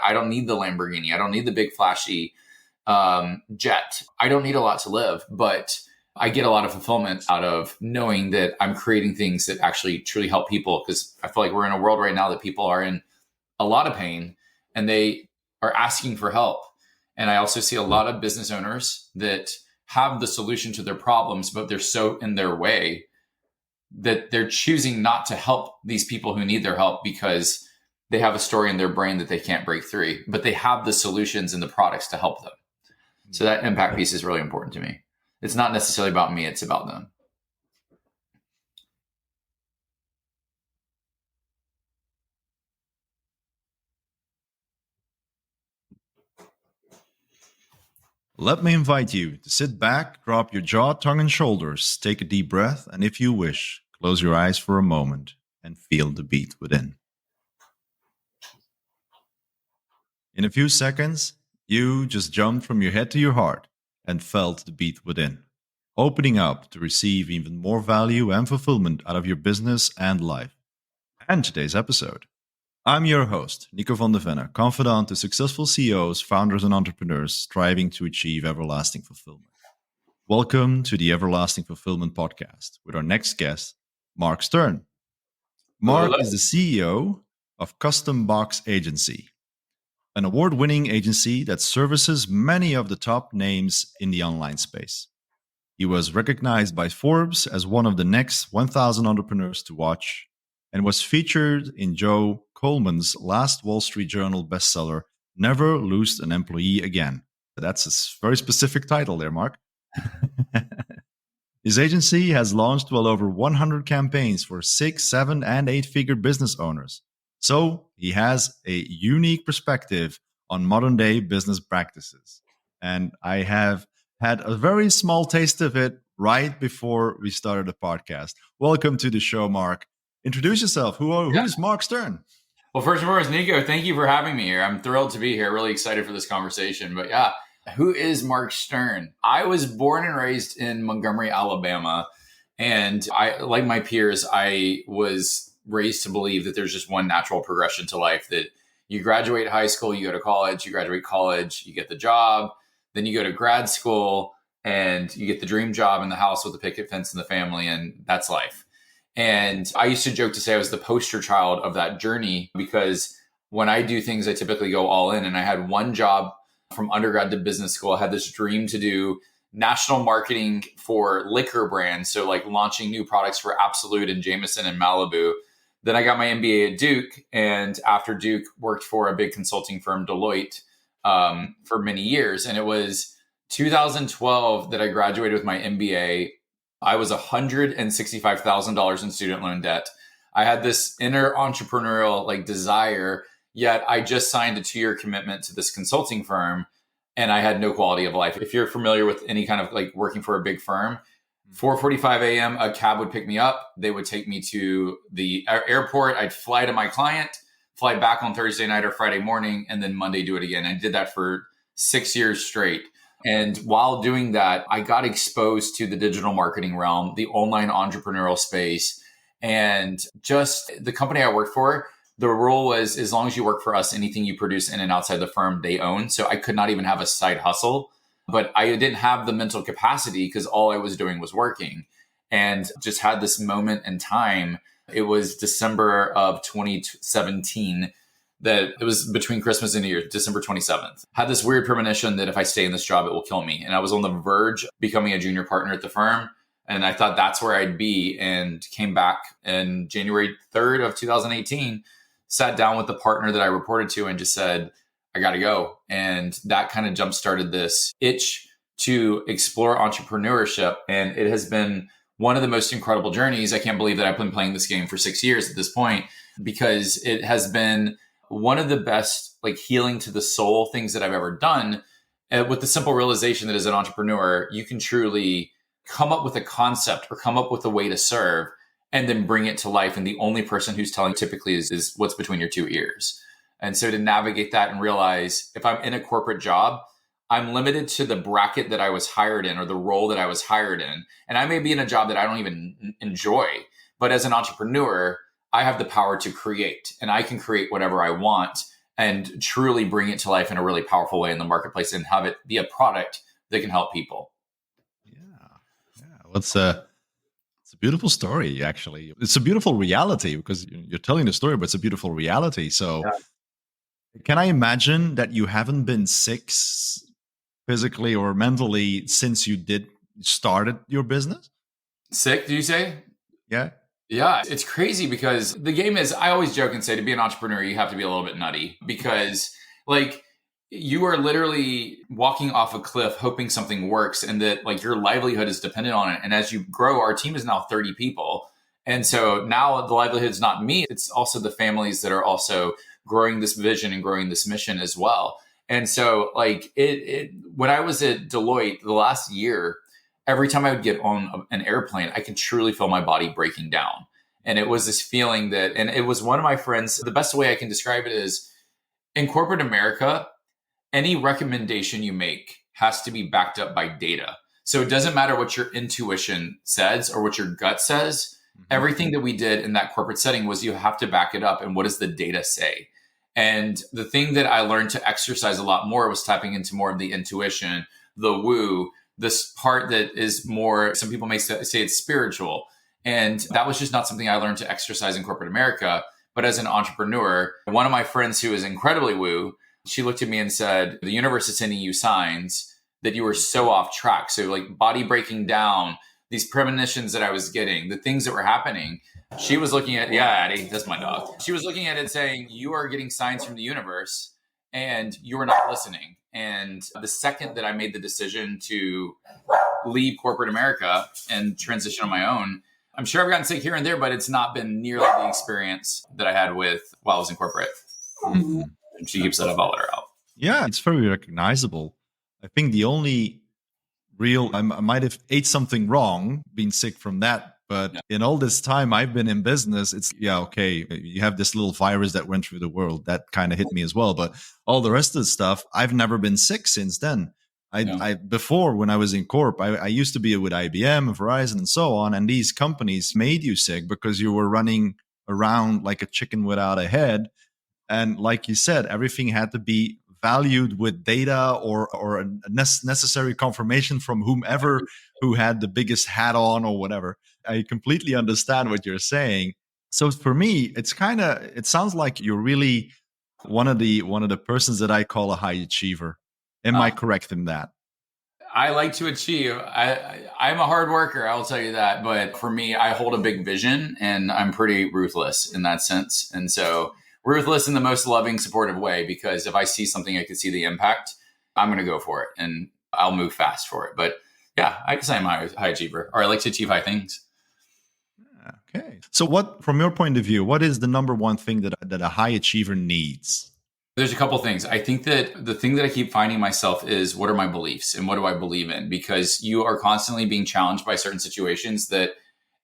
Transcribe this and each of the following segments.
I don't need the Lamborghini. I don't need the big flashy jet. I don't need a lot to live, but I get a lot of fulfillment out of knowing that I'm creating things that actually truly help people, because I feel like we're in a world right now that people are in a lot of pain and they are asking for help. And I also see a lot of business owners that have the solution to their problems, but they're so in their way that they're choosing not to help these people who need their help because they have a story in their brain that they can't break through, but they have the solutions and the products to help them. So that impact piece is really important to me. It's not necessarily about me, it's about them. Let me invite you to sit back, drop your jaw, tongue, and shoulders, take a deep breath, and if you wish, close your eyes for a moment and feel the beat within. In a few seconds, you just jumped from your head to your heart and felt the beat within, opening up to receive even more value and fulfillment out of your business and life. And today's episode. I'm your host, Nico van der Venne, confidant to successful CEOs, founders, and entrepreneurs striving to achieve everlasting fulfillment. Welcome to the Everlasting Fulfillment Podcast with our next guest, Mark Stern. Mark is the CEO of Custom Box Agency, an award-winning agency that services many of the top names in the online space. He was recognized by Forbes as one of the next 1,000 entrepreneurs to watch and was featured in Joe Coleman's last Wall Street Journal bestseller, Never Lose an Employee Again. That's a very specific title there, Mark. His agency has launched well over 100 campaigns for 6, 7, and 8-figure business owners. So he has a unique perspective on modern-day business practices. And I have had a very small taste of it right before we started the podcast. Welcome to the show, Mark. Introduce yourself. Who is Mark Stern? Well, first and foremost, Nico, thank you for having me here. I'm thrilled to be here. Really excited for this conversation. But yeah, who is Mark Stern? I was born and raised in Montgomery, Alabama. And I, like my peers, I was raised to believe that there's just one natural progression to life, that you graduate high school, you go to college, you graduate college, you get the job, then you go to grad school and you get the dream job in the house with the picket fence and the family, and that's life. And I used to joke to say I was the poster child of that journey, because when I do things, I typically go all in. And I had one job from undergrad to business school. I had this dream to do national marketing for liquor brands. So like launching new products for Absolute and Jameson and Malibu. Then I got my MBA at Duke. And after Duke, worked for a big consulting firm, Deloitte, for many years. And it was 2012 that I graduated with my MBA. I was $165,000 in student loan debt. I had this inner entrepreneurial desire, yet I just signed a 2-year commitment to this consulting firm and I had no quality of life. If you're familiar with any kind of working for a big firm, 4:45 a.m., a cab would pick me up. They would take me to the airport. I'd fly to my client, fly back on Thursday night or Friday morning, and then Monday do it again. I did that for 6 years straight. And while doing that, I got exposed to the digital marketing realm, the online entrepreneurial space, and just the company I worked for. The rule was, as long as you work for us, anything you produce in and outside the firm, they own. So I could not even have a side hustle, but I didn't have the mental capacity because all I was doing was working, and just had this moment in time. It was December of 2017. That it was between Christmas and New Year, December 27th. Had this weird premonition that if I stay in this job, it will kill me. And I was on the verge of becoming a junior partner at the firm. And I thought that's where I'd be, and came back in January 3rd of 2018, sat down with the partner that I reported to and just said, I got to go. And that kind of jump-started this itch to explore entrepreneurship. And it has been one of the most incredible journeys. I can't believe that I've been playing this game for 6 years at this point, because it has been one of the best healing to the soul things that I've ever done, with the simple realization that as an entrepreneur, you can truly come up with a concept or come up with a way to serve and then bring it to life. And the only person who's telling typically is what's between your 2 ears. And so to navigate that and realize, if I'm in a corporate job, I'm limited to the bracket that I was hired in or the role that I was hired in. And I may be in a job that I don't even enjoy, but as an entrepreneur, I have the power to create, and I can create whatever I want. and truly bring it to life in a really powerful way in the marketplace and have it be a product that can help people. Yeah. Yeah. Well, it's a beautiful story, actually. It's a beautiful reality because you're telling the story, but it's a beautiful reality. So, can I imagine that you haven't been sick physically or mentally since you did started your business? Sick, do you say? Yeah. Yeah, it's crazy because the game is, I always joke and say to be an entrepreneur, you have to be a little bit nutty because like you are literally walking off a cliff hoping something works and that like your livelihood is dependent on it. And as you grow, our team is now 30 people. And so now the livelihood is not me, it's also the families that are also growing this vision and growing this mission as well. And so like when I was at Deloitte the last year, every time I would get on an airplane, I could truly feel my body breaking down. And it was this feeling that, and it was one of my friends, the best way I can describe it is in corporate America, any recommendation you make has to be backed up by data. So it doesn't matter what your intuition says or what your gut says. Everything that we did in that corporate setting was you have to back it up. And what does the data say? And the thing that I learned to exercise a lot more was tapping into more of the intuition, the woo, this part that is more, some people may say it's spiritual. And that was just not something I learned to exercise in corporate America. But as an entrepreneur, one of my friends who is incredibly woo, she looked at me and said, the universe is sending you signs that you were so off track. So like body breaking down, these premonitions that I was getting, the things that were happening. She was looking at, yeah, Addie, that's my dog. She was looking at it saying, you are getting signs from the universe and you are not listening. And the second that I made the decision to leave corporate America and transition on my own, I'm sure I've gotten sick here and there, but it's not been nearly the experience that I had with while I was in corporate. Mhm. And she keeps that up, I'll let her out. Yeah, it's very recognizable. I think the only I might have ate something wrong, being sick from that. But in all this time I've been in business, it's, yeah, okay, you have this little virus that went through the world. That kind of hit me as well. But all the rest of the stuff, I've never been sick since then. I before, when I was in corp, I used to be with IBM, Verizon, and so on. And these companies made you sick because you were running around like a chicken without a head. And like you said, everything had to be valued with data or a necessary confirmation from whomever who had the biggest hat on or whatever. I completely understand what you're saying. So for me, it sounds like you're really one of the persons that I call a high achiever. Am I correct in that? I like to achieve. I'm a hard worker, I will tell you that. But for me, I hold a big vision and I'm pretty ruthless in that sense. And so ruthless in the most loving, supportive way, because if I see something, I can see the impact, I'm going to go for it and I'll move fast for it. But yeah, I can say I'm a high achiever, or I like to achieve high things. Okay. So what, from your point of view, what is the number one thing that a high achiever needs? There's a couple things. I think that the thing that I keep finding myself is, what are my beliefs and what do I believe in? Because you are constantly being challenged by certain situations that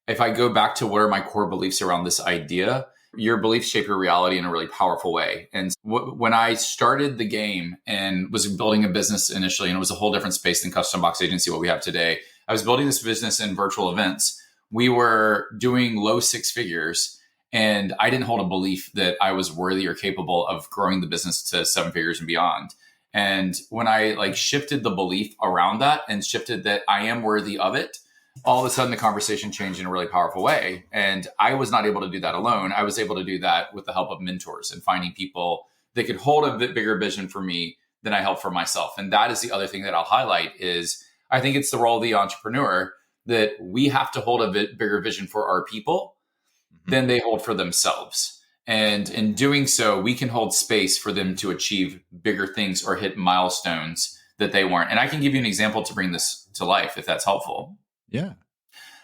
if I go back to what are my core beliefs around this idea, your beliefs shape your reality in a really powerful way. And when I started the game and was building a business initially, and it was a whole different space than Custom Box Agency, what we have today, I was building this business in virtual events. We were doing low six figures, and I didn't hold a belief that I was worthy or capable of growing the business to seven figures and beyond. And when I like shifted the belief around that and shifted that I am worthy of it, all of a sudden the conversation changed in a really powerful way. And I was not able to do that alone. I was able to do that with the help of mentors and finding people that could hold a bit bigger vision for me than I held for myself. And that is the other thing that I'll highlight is I think it's the role of the entrepreneur that we have to hold a bit bigger vision for our people than they hold for themselves. And in doing so, we can hold space for them to achieve bigger things or hit milestones that they weren't. And I can give you an example to bring this to life, if that's helpful. Yeah.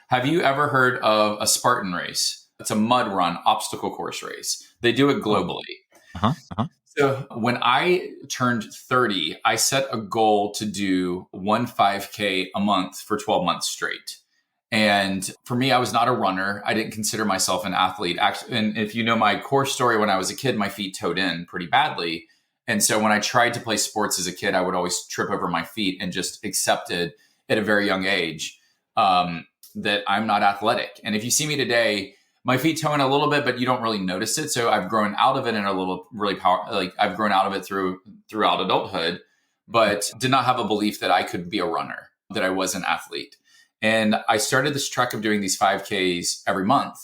Have you ever heard of a Spartan race? It's a mud run obstacle course race. They do it globally. So when I turned 30, I set a goal to do 5K a month for 12 months straight. And for me, I was not a runner. I didn't consider myself an athlete. Actually, and if you know my core story, when I was a kid, my feet toed in pretty badly. And so when I tried to play sports as a kid, I would always trip over my feet and just accepted at a very young age that I'm not athletic. And if you see me today, my feet toe in a little bit, but you don't really notice it. So I've grown out of it in a little really I've grown out of it throughout adulthood, but did not have a belief that I could be a runner, that I was an athlete. And I started this trek of doing these 5Ks every month.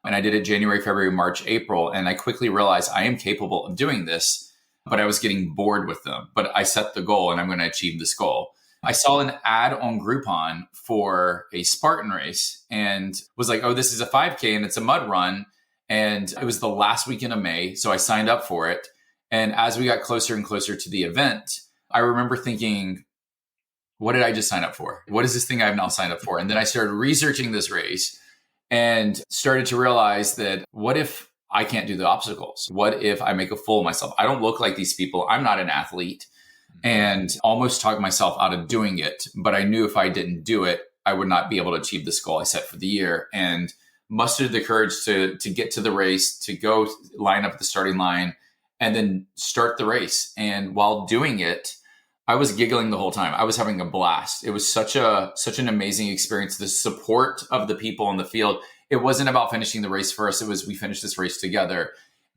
And I did it January, February, March, April. And I quickly realized I am capable of doing this, but I was getting bored with them. But I set the goal and I'm going to achieve this goal. I saw an ad on Groupon for a Spartan race and was like, oh, this is a 5K and it's a mud run. And it was the last weekend of May. So I signed up for it. And as we got closer and closer to the event, I remember thinking, what did I just sign up for? What is this thing I've now signed up for? And then I started researching this race and started to realize that what if I can't do the obstacles? What if I make a fool of myself? I don't look like these people. I'm not an athlete. And almost talked myself out of doing it. But I knew if I didn't do it, I would not be able to achieve this goal I set for the year, and mustered the courage to get to the race, to go line up at the starting line and then start the race. And while doing it, I was giggling the whole time. I was having a blast. It was such an amazing experience. The support of the people in the field. It wasn't about finishing the race first. It was, we finished this race together.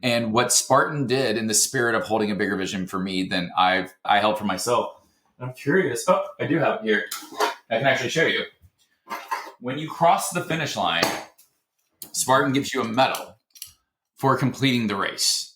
And what Spartan did in the spirit of holding a bigger vision for me than I held for myself. I'm curious. Oh, I do have it here. I can actually show you. When you cross the finish line, Spartan gives you a medal for completing the race.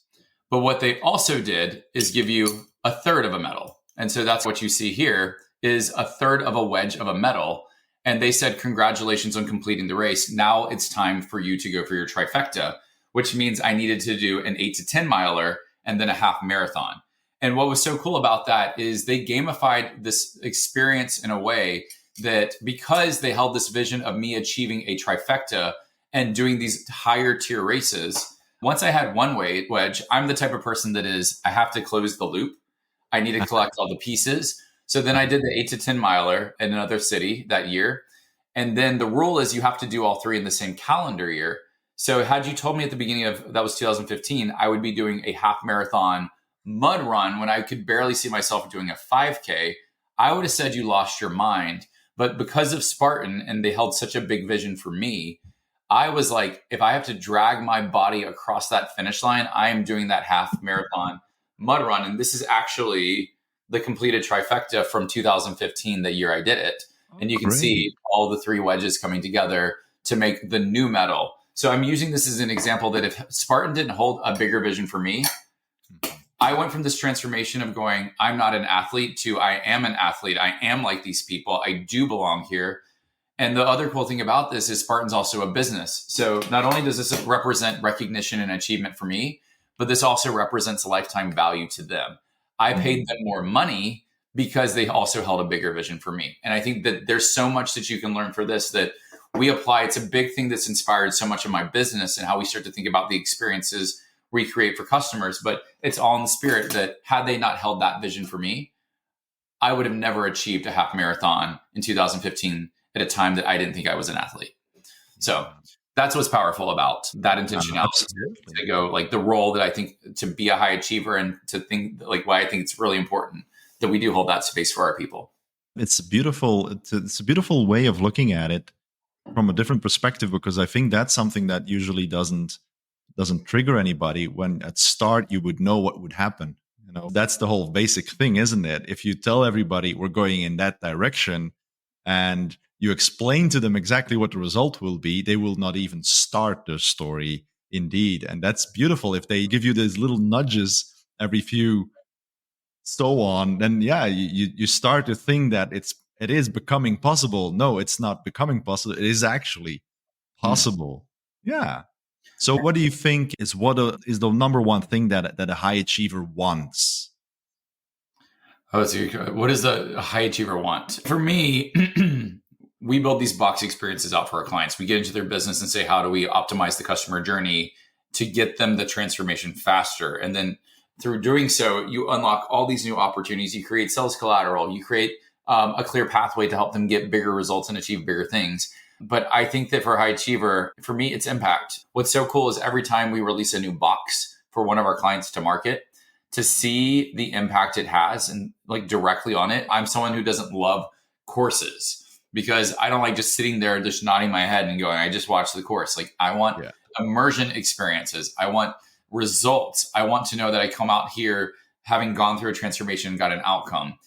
But what they also did is give you a third of a medal. And so that's what you see here is a third of a wedge of a medal. And they said, congratulations on completing the race. Now it's time for you to go for your trifecta, which means I needed to do an 8 to 10 miler and then a half marathon. And what was so cool about that is they gamified this experience in a way that because they held this vision of me achieving a trifecta and doing these higher tier races, once I had one wedge, I'm the type of person that is, I have to close the loop. I need to collect all the pieces. So then I did the 8 to 10 miler in another city that year. And then the rule is you have to do all three in the same calendar year. So had you told me at the beginning of, that was 2015, I would be doing a half marathon mud run when I could barely see myself doing a 5K, I would have said you lost your mind. But because of Spartan and they held such a big vision for me, I was like, if I have to drag my body across that finish line, I am doing that half marathon mud run. And this is actually the completed trifecta from 2015, the year I did it. And you can see all the three wedges coming together to make the new medal. So I'm using this as an example that if Spartan didn't hold a bigger vision for me, I went from this transformation of going, I'm not an athlete to I am an athlete. I am like these people. I do belong here. And the other cool thing about this is Spartan's also a business. So not only does this represent recognition and achievement for me, but this also represents lifetime value to them. I paid them more money because they also held a bigger vision for me. And I think that there's so much that you can learn for this that we apply. It's a big thing that's inspired so much of my business and how we start to think about the experiences we create for customers. But it's all in the spirit that had they not held that vision for me, I would have never achieved a half marathon in 2015 at a time that I didn't think I was an athlete. So that's what's powerful about that intentionality to go like the role that I think to be a high achiever and to think like why I think it's really important that we do hold that space for our people. It's beautiful. It's a beautiful way of looking at it from a different perspective, because I think that's something that usually doesn't trigger anybody. When at start you would know what would happen. You know, that's the whole basic thing, isn't it? If you tell everybody we're going in that direction and you explain to them exactly what the result will be, they will not even start their story. Indeed. And that's beautiful. If they give you these little nudges every few so on, then you start to think that it is becoming possible. No, it's not becoming possible. It is actually possible. Yeah. So what do you think is the number one thing that a high achiever wants? What does the high achiever want? For me, we build these box experiences out for our clients. We get into their business and say, how do we optimize the customer journey to get them the transformation faster? And then through doing so, you unlock all these new opportunities. You create sales collateral. You create a clear pathway to help them get bigger results and achieve bigger things. But I think that for a high achiever, for me, it's impact. What's so cool is every time we release a new box for one of our clients to market, to see the impact it has and like directly on it. I'm someone who doesn't love courses because I don't like just sitting there, just nodding my head and going, I just watched the course. Like I want immersion experiences. I want results. I want to know that I come out here having gone through a transformation and got an outcome.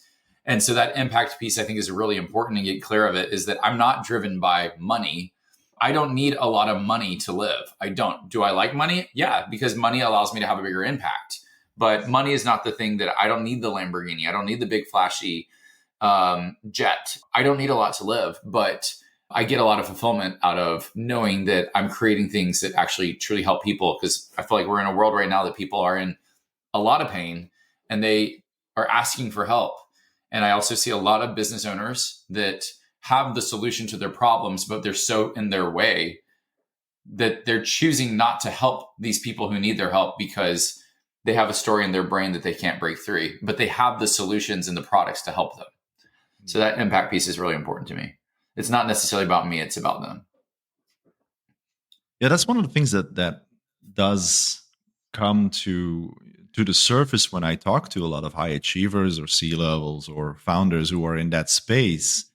And so that impact piece, I think, is really important to get clear of it, is that I'm not driven by money. I don't need a lot of money to live. I don't. Do I like money? Yeah, because money allows me to have a bigger impact. But money is not the thing that I don't need the Lamborghini. I don't need the big flashy jet. I don't need a lot to live, but I get a lot of fulfillment out of knowing that I'm creating things that actually truly help people. Because I feel like we're in a world right now that people are in a lot of pain and they are asking for help. And I also see a lot of business owners that have the solution to their problems, but they're so in their way that they're choosing not to help these people who need their help because they have a story in their brain that they can't break through, but they have the solutions and the products to help them. So that impact piece is really important to me. It's not necessarily about me, it's about them. Yeah, that's one of the things that does come to the surface when I talk to a lot of high achievers or C-levels or founders who are in that space,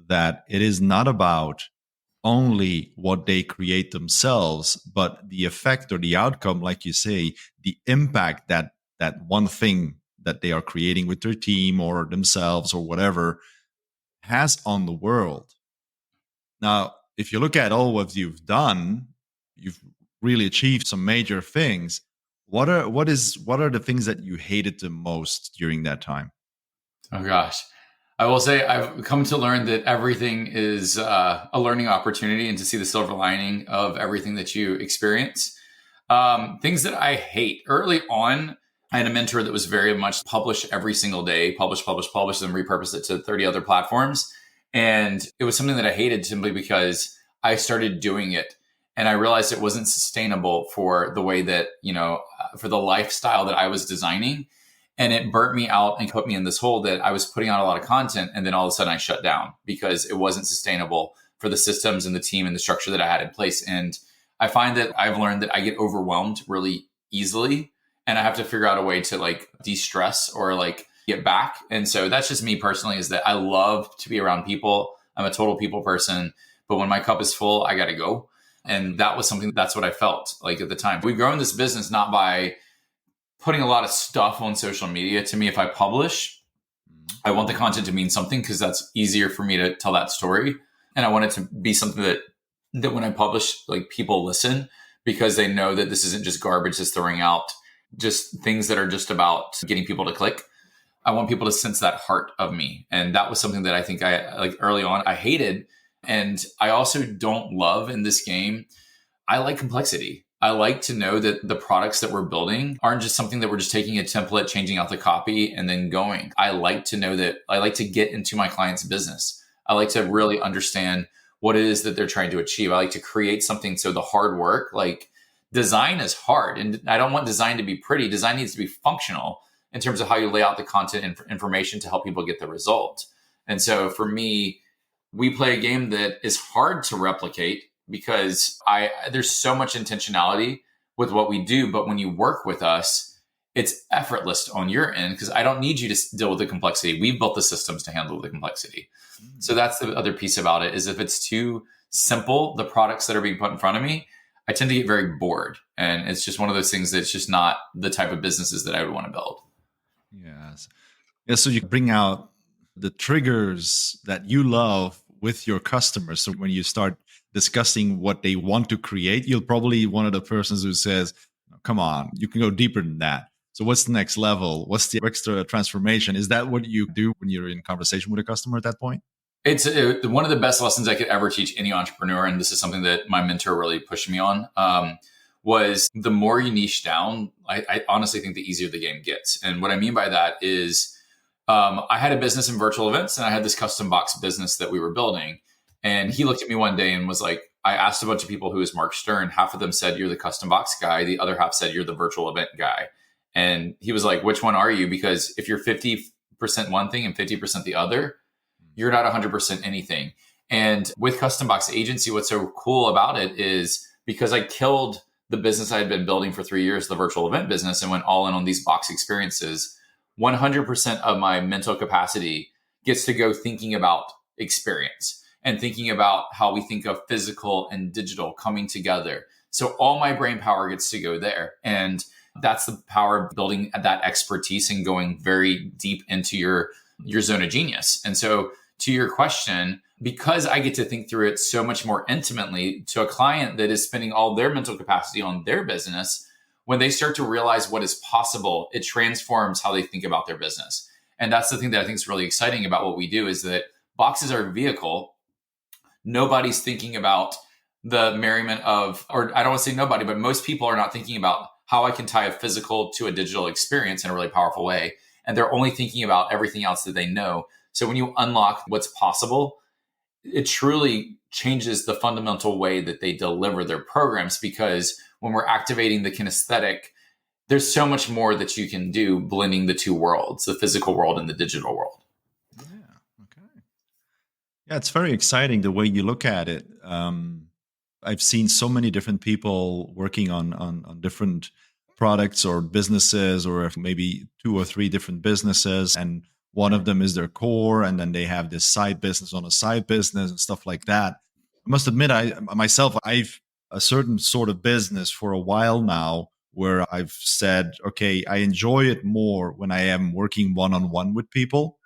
that it is not about only what they create themselves, but the effect or the outcome, like you say, the impact that one thing that they are creating with their team or themselves or whatever has on the world. Now, if you look at all what you've done, you've really achieved some major things. What are the things that you hated the most during that time? Oh gosh. I will say I've come to learn that everything is a learning opportunity, and to see the silver lining of everything that you experience. Things that I hate early on. I had a mentor that was very much publish every single day, publish, and repurpose it to 30 other platforms. And it was something that I hated simply because I started doing it and I realized it wasn't sustainable for the way that, for the lifestyle that I was designing. And it burnt me out and put me in this hole that I was putting out a lot of content. And then all of a sudden I shut down because it wasn't sustainable for the systems and the team and the structure that I had in place. And I find that I've learned that I get overwhelmed really easily and I have to figure out a way to de-stress or get back. And so that's just me personally, is that I love to be around people. I'm a total people person, but when my cup is full, I got to go. And that was that's what I felt like at the time. We've grown this business not by putting a lot of stuff on social media. To me, if I publish, I want the content to mean something because that's easier for me to tell that story. And I want it to be something that when I publish, people listen because they know that this isn't just garbage that's throwing out just things that are just about getting people to click. I want people to sense that heart of me. And that was something that I think I early on, I hated. And I also don't love in this game. I like complexity. I like to know that the products that we're building aren't just something that we're just taking a template, changing out the copy and then going. I like to know that I like to get into my client's business. I like to really understand what it is that they're trying to achieve. I like to create something. So the hard work, design is hard. And I don't want design to be pretty. Design needs to be functional in terms of how you lay out the content and information to help people get the result. And so for me, we play a game that is hard to replicate because there's so much intentionality with what we do. But when you work with us, it's effortless on your end because I don't need you to deal with the complexity. We've built the systems to handle the complexity. So that's the other piece about it, is if it's too simple, the products that are being put in front of me, I tend to get very bored. And it's just one of those things that's just not the type of businesses that I would want to build. Yes. Yeah. So you bring out the triggers that you love with your customers. So when you start discussing what they want to create, you'll probably one of the persons who says, come on, you can go deeper than that. So what's the next level? What's the extra transformation? Is that what you do when you're in conversation with a customer at that point? It's one of the best lessons I could ever teach any entrepreneur. And this is something that my mentor really pushed me on, was the more you niche down, I honestly think the easier the game gets. And what I mean by that is I had a business in virtual events and I had this custom box business that we were building. And he looked at me one day and was like, I asked a bunch of people who is Mark Stern. Half of them said, you're the custom box guy. The other half said, you're the virtual event guy. And he was like, which one are you? Because if you're 50% one thing and 50% the other, you're not 100% anything. And with Custom Box Agency, what's so cool about it is because I killed the business I had been building for 3 years, the virtual event business, and went all in on these box experiences, 100% of my mental capacity gets to go thinking about experience and thinking about how we think of physical and digital coming together, So all my brain power gets to go there. And that's the power of building that expertise and going very deep into your zone of genius. And so to your question, because I get to think through it so much more intimately to a client that is spending all their mental capacity on their business, when they start to realize what is possible, it transforms how they think about their business. And that's the thing that I think is really exciting about what we do is that boxes are a vehicle. Nobody's thinking about the merriment of, or I don't want to say nobody, but most people are not thinking about how I can tie a physical to a digital experience in a really powerful way. And they're only thinking about everything else that they know. So when you unlock what's possible, it truly changes the fundamental way that they deliver their programs, because when we're activating the kinesthetic, there's so much more that you can do blending the two worlds, the physical world and the digital world. Yeah. Okay. Yeah, it's very exciting the way you look at it. I've seen so many different people working on different products or businesses, or maybe 2 or 3 different businesses, and one of them is their core, and then they have this side business on a side business and stuff like that. I must admit, I've a certain sort of business for a while now where I've said, okay, I enjoy it more when I am working one-on-one with people.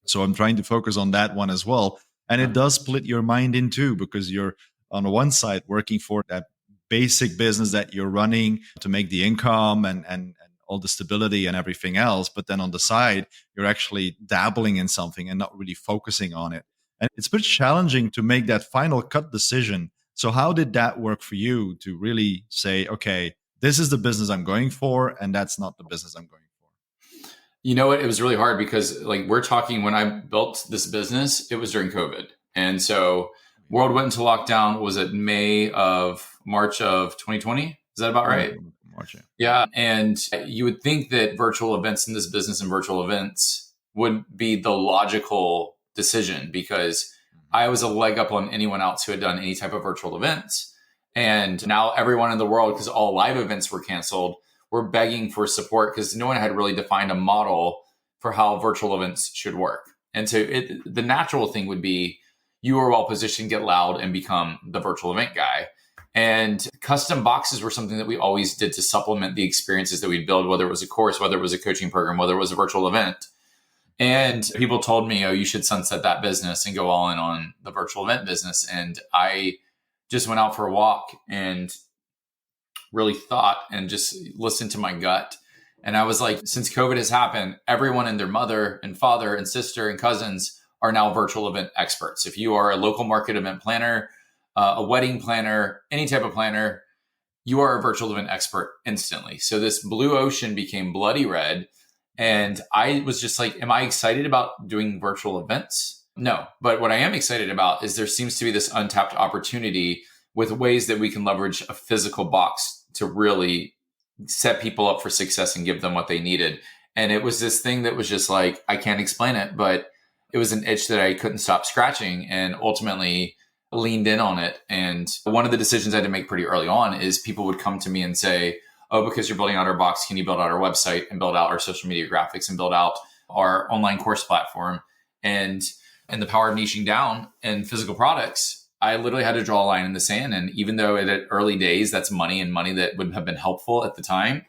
So I'm trying to focus on that one as well. And it does split your mind in two, because you're on the one side working for that basic business that you're running to make the income and all the stability and everything else. But then on the side, you're actually dabbling in something and not really focusing on it. And it's a bit challenging to make that final cut decision. So how did that work for you to really say, okay, this is the business I'm going for, and that's not the business I'm going for? You know what? It was really hard because, like, we're talking when I built this business, it was during COVID. And so world went into lockdown. Was it March of 2020? Is that about right? March, yeah. Yeah. And you would think that virtual events in this business and virtual events would be the logical decision, because I was a leg up on anyone else who had done any type of virtual events. And now everyone in the world, because all live events were canceled, were begging for support because no one had really defined a model for how virtual events should work. And so the natural thing would be you are well positioned, get loud, and become the virtual event guy. And custom boxes were something that we always did to supplement the experiences that we'd build, whether it was a course, whether it was a coaching program, whether it was a virtual event. And people told me, oh, you should sunset that business and go all in on the virtual event business. And I just went out for a walk and really thought and just listened to my gut. And I was like, since COVID has happened, everyone and their mother and father and sister and cousins are now virtual event experts. If you are a local market event planner, a wedding planner, any type of planner, you are a virtual event expert instantly. So this blue ocean became bloody red. And I was just like, am I excited about doing virtual events? No. But what I am excited about is there seems to be this untapped opportunity with ways that we can leverage a physical box to really set people up for success and give them what they needed. And it was this thing that was just like, I can't explain it, but it was an itch that I couldn't stop scratching, and ultimately leaned in on it. And one of the decisions I had to make pretty early on is people would come to me and say, oh, because you're building out our box, can you build out our website and build out our social media graphics and build out our online course platform? And the power of niching down and physical products, I literally had to draw a line in the sand. And even though at early days, that's money and money that would have been helpful at the time,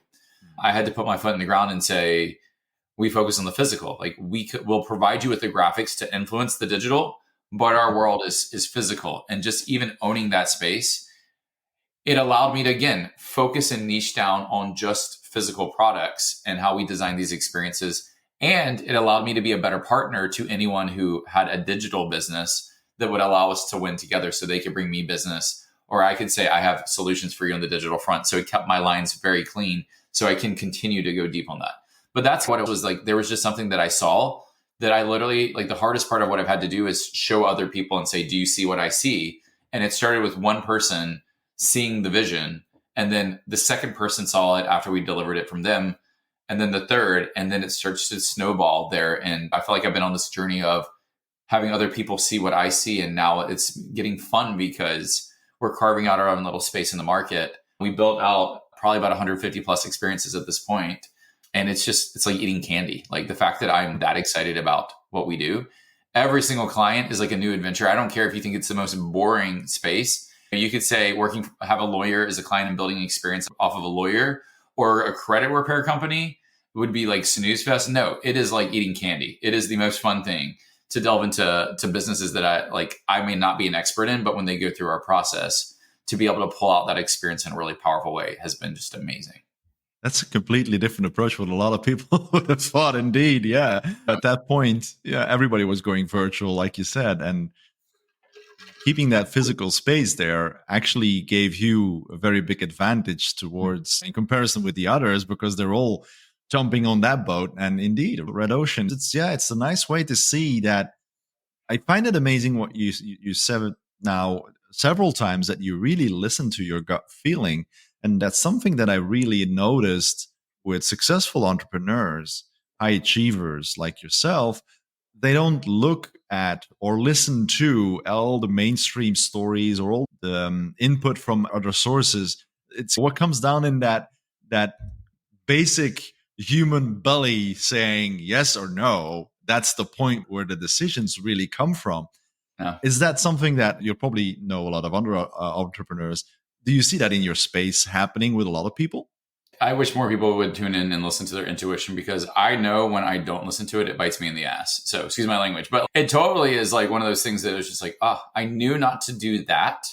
I had to put my foot in the ground and say, we focus on the physical. Like we'll provide you with the graphics to influence the digital, but our world is physical. And just even owning that space, it allowed me to, again, focus and niche down on just physical products and how we design these experiences. And it allowed me to be a better partner to anyone who had a digital business that would allow us to win together, so they could bring me business, or I could say I have solutions for you on the digital front. So it kept my lines very clean so I can continue to go deep on that. But that's what it was like. There was just something that I saw that I literally, like, the hardest part of what I've had to do is show other people and say, do you see what I see? And it started with one person seeing the vision. And then the second person saw it after we delivered it from them. And then the third, and then it starts to snowball there. And I feel like I've been on this journey of having other people see what I see. And now it's getting fun because we're carving out our own little space in the market. We built out probably about 150 plus experiences at this point. And it's like eating candy. Like the fact that I'm that excited about what we do. Every single client is like a new adventure. I don't care if you think it's the most boring space. You could say have a lawyer as a client and building experience off of a lawyer, or a credit repair company would be like snooze fest. No, it is like eating candy. It is the most fun thing to delve into businesses that I may not be an expert in, but when they go through our process, to be able to pull out that experience in a really powerful way has been just amazing. That's a completely different approach what a lot of people would have thought. Indeed, yeah. At that point, yeah, everybody was going virtual, like you said, and keeping that physical space there actually gave you a very big advantage towards in comparison with the others, because they're all jumping on that boat. And indeed, red ocean, it's a nice way to see that. I find it amazing what you said now several times, that you really listen to your gut feeling. And that's something that I really noticed with successful entrepreneurs, high achievers like yourself. They don't look at or listen to all the mainstream stories or all the input from other sources. It's what comes down in that basic human belly saying yes or no. That's the point where the decisions really come from. Yeah. Is that something that you probably know a lot of other entrepreneurs? Do you see that in your space happening with a lot of people? I wish more people would tune in and listen to their intuition, because I know when I don't listen to it, it bites me in the ass. So excuse my language, but it totally is like one of those things that is just like, I knew not to do that.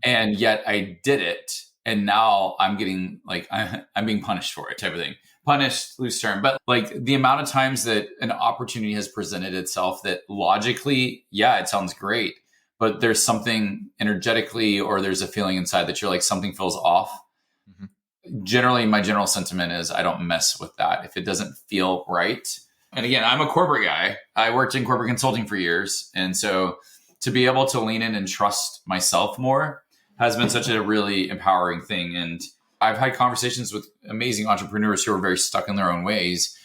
And yet I did it. And now I'm getting like, I'm being punished for it, type of thing. Punished, loose term. But like the amount of times that an opportunity has presented itself that logically, yeah, it sounds great, but there's something energetically, or there's a feeling inside that you're like, something feels off. Generally, my general sentiment is I don't mess with that if it doesn't feel right. And again, I'm a corporate guy. I worked in corporate consulting for years. And so to be able to lean in and trust myself more has been such a really empowering thing. And I've had conversations with amazing entrepreneurs who are very stuck in their own ways.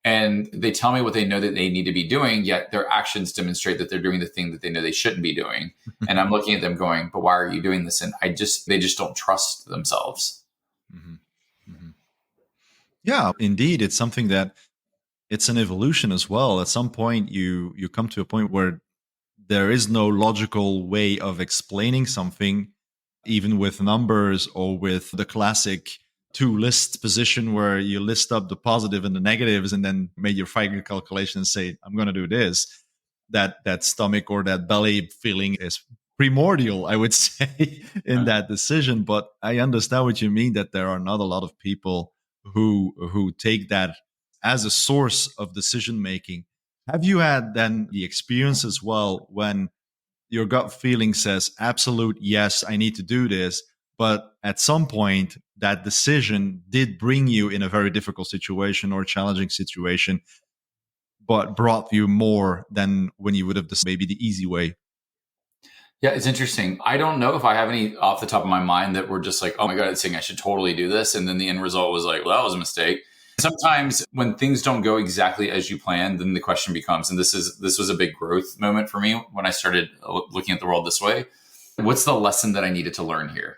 And they tell me what they know that they need to be doing, yet their actions demonstrate that they're doing the thing that they know they shouldn't be doing. And I'm looking at them going, but why are you doing this? And they just don't trust themselves. Yeah, indeed. It's something that it's an evolution as well. At some point, you come to a point where there is no logical way of explaining something, even with numbers or with the classic two list position where you list up the positive and the negatives and then make your final calculation and say, I'm going to do this. That stomach or that belly feeling is primordial, I would say, in that decision. But I understand what you mean, that there are not a lot of people who take that as a source of decision making. Have you had then the experience as well when your gut feeling says absolute yes, I need to do this, but at some point that decision did bring you in a very difficult situation or challenging situation, but brought you more than when you would have decided maybe the easy way? Yeah, it's interesting. I don't know if I have any off the top of my mind that were just like, oh my God, it's saying I should totally do this. And then the end result was like, well, that was a mistake. Sometimes when things don't go exactly as you planned, then the question becomes, and this was a big growth moment for me when I started looking at the world this way. What's the lesson that I needed to learn here?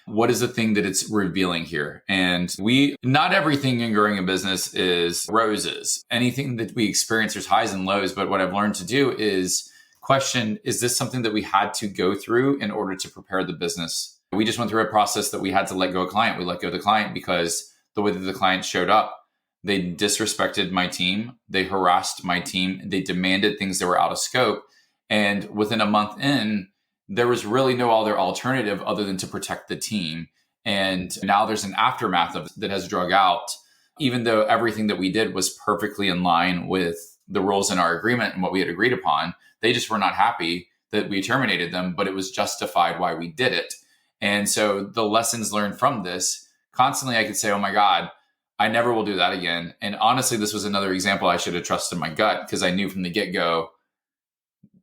What is the thing that it's revealing here? And not everything in growing a business is roses. Anything that we experience, there's highs and lows. But what I've learned to do is question, is this something that we had to go through in order to prepare the business? We just went through a process that we had to let go of a client. We let go of the client because the way that the client showed up, they disrespected my team. They harassed my team. They demanded things that were out of scope. And within a month in, there was really no other alternative other than to protect the team. And now there's an aftermath of that has drug out, even though everything that we did was perfectly in line with the rules in our agreement and what we had agreed upon. They just were not happy that we terminated them, but it was justified why we did it. And so the lessons learned from this, constantly I could say, oh my God, I never will do that again. And honestly, this was another example I should have trusted my gut, because I knew from the get-go,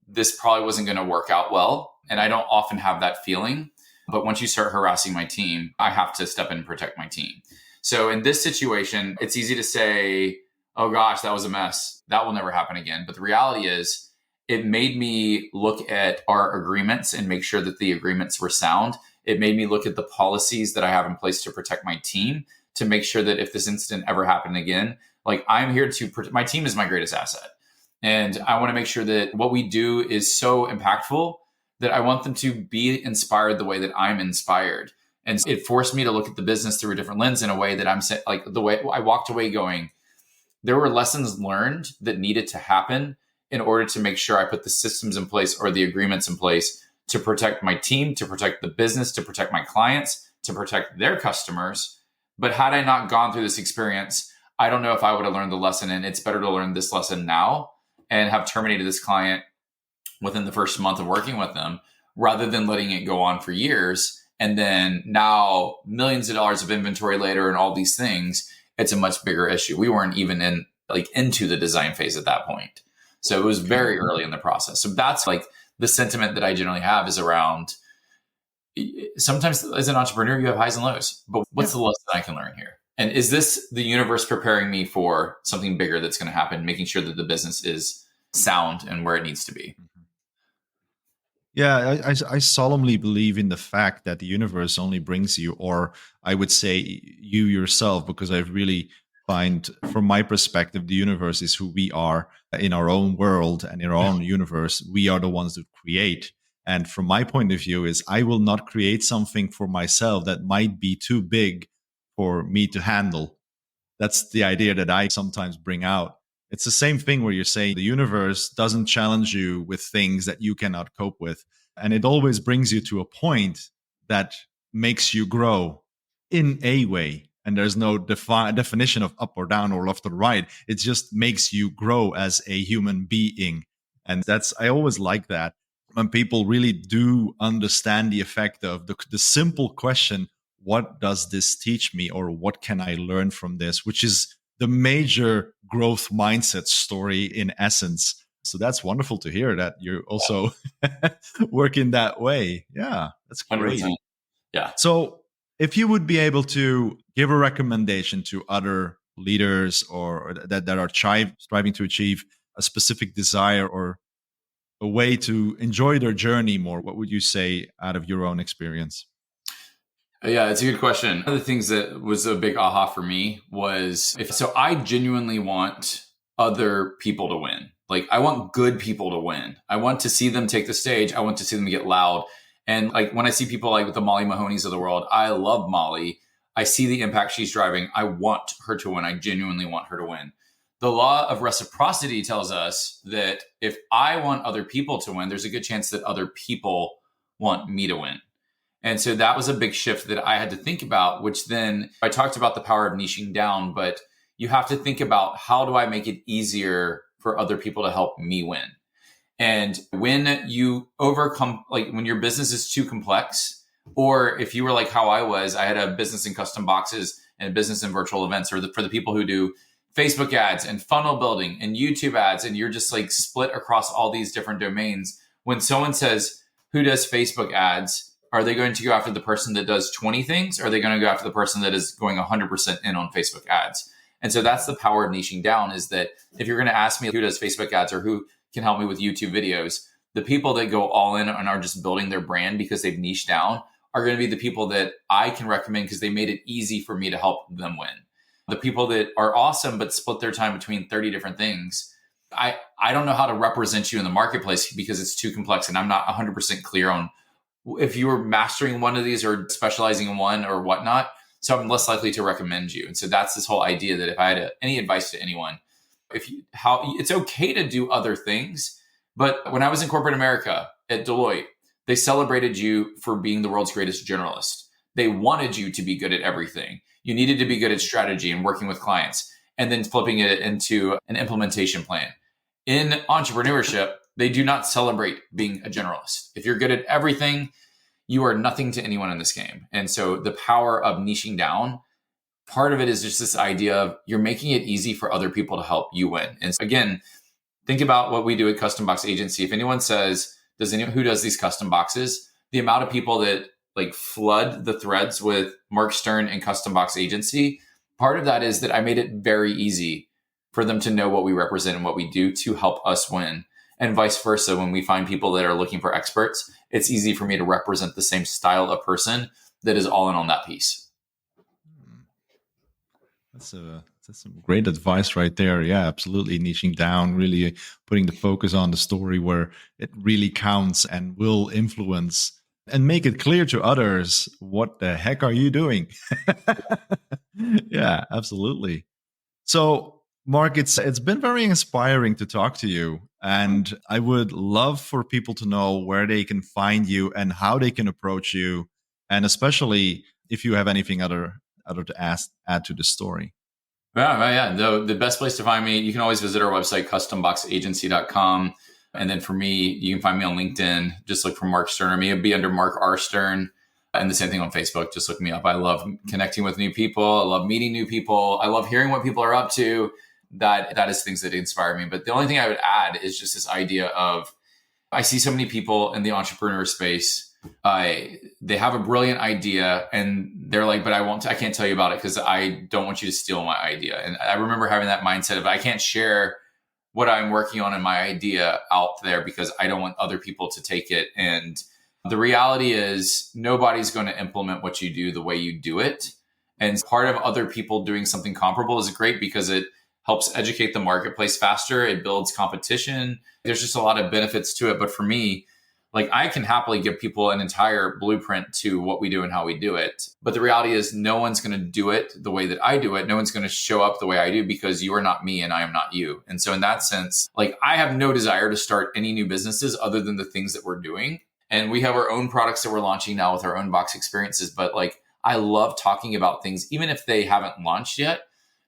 this probably wasn't going to work out well. And I don't often have that feeling. But once you start harassing my team, I have to step in and protect my team. So in this situation, it's easy to say, oh gosh, that was a mess. That will never happen again. But the reality is, it made me look at our agreements and make sure that the agreements were sound. It made me look at the policies that I have in place to protect my team, to make sure that if this incident ever happened again, like I'm here to protect, my team is my greatest asset. And I want to make sure that what we do is so impactful that I want them to be inspired the way that I'm inspired. And it forced me to look at the business through a different lens in a way that like the way I walked away going, there were lessons learned that needed to happen in order to make sure I put the systems in place or the agreements in place to protect my team, to protect the business, to protect my clients, to protect their customers. But had I not gone through this experience, I don't know if I would have learned the lesson. And it's better to learn this lesson now and have terminated this client within the first month of working with them rather than letting it go on for years. And then now millions of dollars of inventory later and all these things, it's a much bigger issue. We weren't even into the design phase at that point. So it was very early in the process. So that's like the sentiment that I generally have is around, sometimes as an entrepreneur, you have highs and lows, but what's the lesson I can learn here? And is this the universe preparing me for something bigger that's going to happen, making sure that the business is sound and where it needs to be? Yeah, I solemnly believe in the fact that the universe only brings you, or I would say you yourself, because I really find, from my perspective, the universe is who we are in our own world and in our own universe. We are the ones that create. And from my point of view is I will not create something for myself that might be too big for me to handle. That's the idea that I sometimes bring out. It's the same thing where you're saying the universe doesn't challenge you with things that you cannot cope with. And it always brings you to a point that makes you grow in a way. And there's no definition of up or down or left or right. It just makes you grow as a human being. And I always like that when people really do understand the effect of the simple question, what does this teach me, or what can I learn from this, which is the major growth mindset story in essence. So that's wonderful to hear that you're also working that way. Yeah, that's great. 100%. Yeah. So if you would be able to give a recommendation to other leaders or that are striving to achieve a specific desire or a way to enjoy their journey more, what would you say out of your own experience? Yeah, it's a good question. One of the things that was a big aha for me was so I genuinely want other people to win. Like I want good people to win. I want to see them take the stage. I want to see them get loud. And like when I see people like with the Molly Mahoneys of the world, I love Molly. I see the impact she's driving. I want her to win. I genuinely want her to win. The law of reciprocity tells us that if I want other people to win, there's a good chance that other people want me to win. And so that was a big shift that I had to think about, which then I talked about the power of niching down, but you have to think about how do I make it easier for other people to help me win? And when you overcome, like when your business is too complex, or if you were like how I was, I had a business in custom boxes and a business in virtual events, or for the people who do Facebook ads and funnel building and YouTube ads, and you're just like split across all these different domains. When someone says, who does Facebook ads? Are they going to go after the person that does 20 things? Or are they going to go after the person that is going 100% in on Facebook ads? And so that's the power of niching down, is that if you're going to ask me who does Facebook ads or who can help me with YouTube videos, the people that go all in and are just building their brand because they've niched down are going to be the people that I can recommend because they made it easy for me to help them win. The people that are awesome but split their time between 30 different things, I don't know how to represent you in the marketplace because it's too complex and I'm not 100% clear on if you were mastering one of these or specializing in one or whatnot. So I'm less likely to recommend you. And so that's this whole idea that if I had any advice to anyone, it's okay to do other things. But when I was in corporate America at Deloitte, they celebrated you for being the world's greatest generalist. They wanted you to be good at everything. You needed to be good at strategy and working with clients and then flipping it into an implementation plan. In entrepreneurship, they do not celebrate being a generalist. If you're good at everything, you are nothing to anyone in this game. And so the power of niching down, part of it is just this idea of you're making it easy for other people to help you win. And so again, think about what we do at Custom Box Agency. If anyone says, who does these custom boxes? The amount of people that like flood the threads with Mark Stern and Custom Box Agency, part of that is that I made it very easy for them to know what we represent and what we do to help us win. And vice versa, when we find people that are looking for experts, it's easy for me to represent the same style of person that is all in on that piece. That's a That's some great advice right there. Yeah, absolutely. Niching down, really putting the focus on the story where it really counts and will influence and make it clear to others, what the heck are you doing? Yeah, absolutely. So, Mark, it's been very inspiring to talk to you, and I would love for people to know where they can find you and how they can approach you, and especially if you have anything other to add to the story. Yeah. The best place to find me, you can always visit our website, customboxagency.com. And then for me, you can find me on LinkedIn. Just look for Mark Stern, or me. It'd be under Mark R. Stern. And the same thing on Facebook. Just look me up. I love connecting with new people. I love meeting new people. I love hearing what people are up to. That is things that inspire me. But the only thing I would add is just this idea of, I see so many people in the entrepreneur space. They have a brilliant idea and they're like, but I can't tell you about it because I don't want you to steal my idea. And I remember having that mindset of, I can't share what I'm working on and my idea out there because I don't want other people to take it. And the reality is nobody's going to implement what you do the way you do it. And part of other people doing something comparable is great because it helps educate the marketplace faster. It builds competition. There's just a lot of benefits to it. But for me, like, I can happily give people an entire blueprint to what we do and how we do it. But the reality is no one's going to do it the way that I do it. No one's going to show up the way I do because you are not me and I am not you. And so in that sense, like, I have no desire to start any new businesses other than the things that we're doing. And we have our own products that we're launching now with our own box experiences. But like, I love talking about things, even if they haven't launched yet,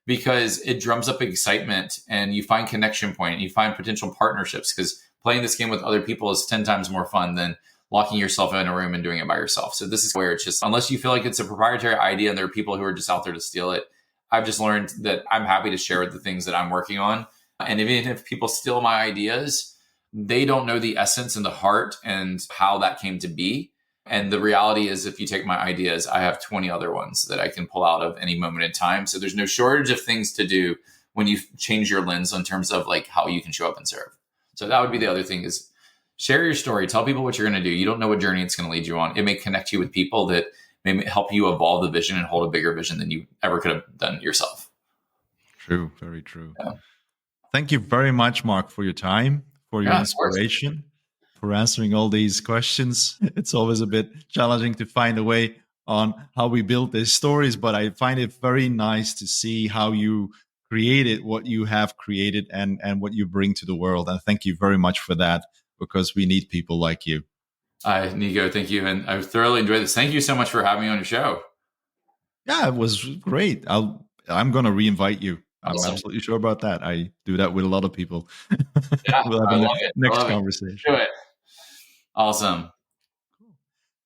because it drums up excitement and you find connection point and you find potential partnerships, because playing this game with other people is 10 times more fun than locking yourself in a room and doing it by yourself. So this is where it's just, unless you feel like it's a proprietary idea and there are people who are just out there to steal it, I've just learned that I'm happy to share the things that I'm working on. And even if people steal my ideas, they don't know the essence and the heart and how that came to be. And the reality is, if you take my ideas, I have 20 other ones that I can pull out of any moment in time. So there's no shortage of things to do when you change your lens in terms of like how you can show up and serve. So that would be the other thing, is share your story. Tell people what you're going to do. You don't know what journey it's going to lead you on. It may connect you with people that may help you evolve the vision and hold a bigger vision than you ever could have done yourself. True. Very true. Yeah. Thank you very much, Mark, for your time, for your inspiration, for answering all these questions. It's always a bit challenging to find a way on how we build these stories, but I find it very nice to see how you created what you have created and what you bring to the world. And thank you very much for that, because we need people like you. Nico, thank you. And I thoroughly enjoyed this. Thank you so much for having me on your show. Yeah, it was great. I'm going to re-invite you. Awesome. I'm absolutely sure about that. I do that with a lot of people. Yeah, we'll have next conversation. Do it. Awesome.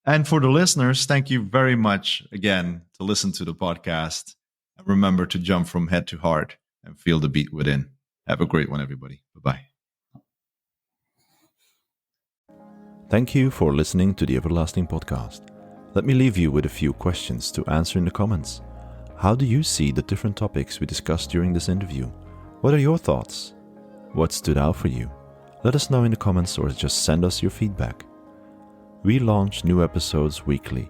And for the listeners, thank you very much again to listen to the podcast. And remember to jump from head to heart and feel the beat within. Have a great one, everybody. Bye-bye. Thank you for listening to the Everlasting Podcast. Let me leave you with a few questions to answer in the comments. How do you see the different topics we discussed during this interview? What are your thoughts? What stood out for you? Let us know in the comments or just send us your feedback. We launch new episodes weekly.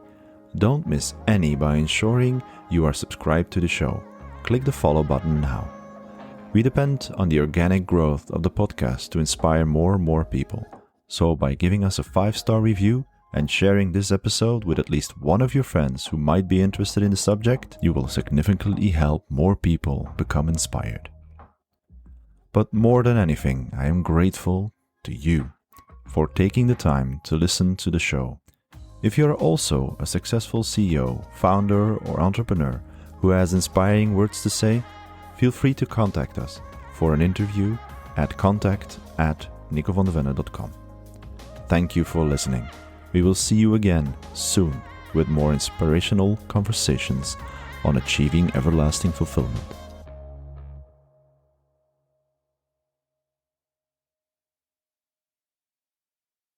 Don't miss any by ensuring you are subscribed to the show. Click the follow button now. We depend on the organic growth of the podcast to inspire more and more people. So by giving us a 5-star review and sharing this episode with at least one of your friends who might be interested in the subject, you will significantly help more people become inspired. But more than anything, I am grateful to you for taking the time to listen to the show. If you are also a successful CEO, founder, or entrepreneur who has inspiring words to say, feel free to contact us for an interview at contact@nicovandevenne.com. Thank you for listening. We will see you again soon with more inspirational conversations on achieving everlasting fulfillment.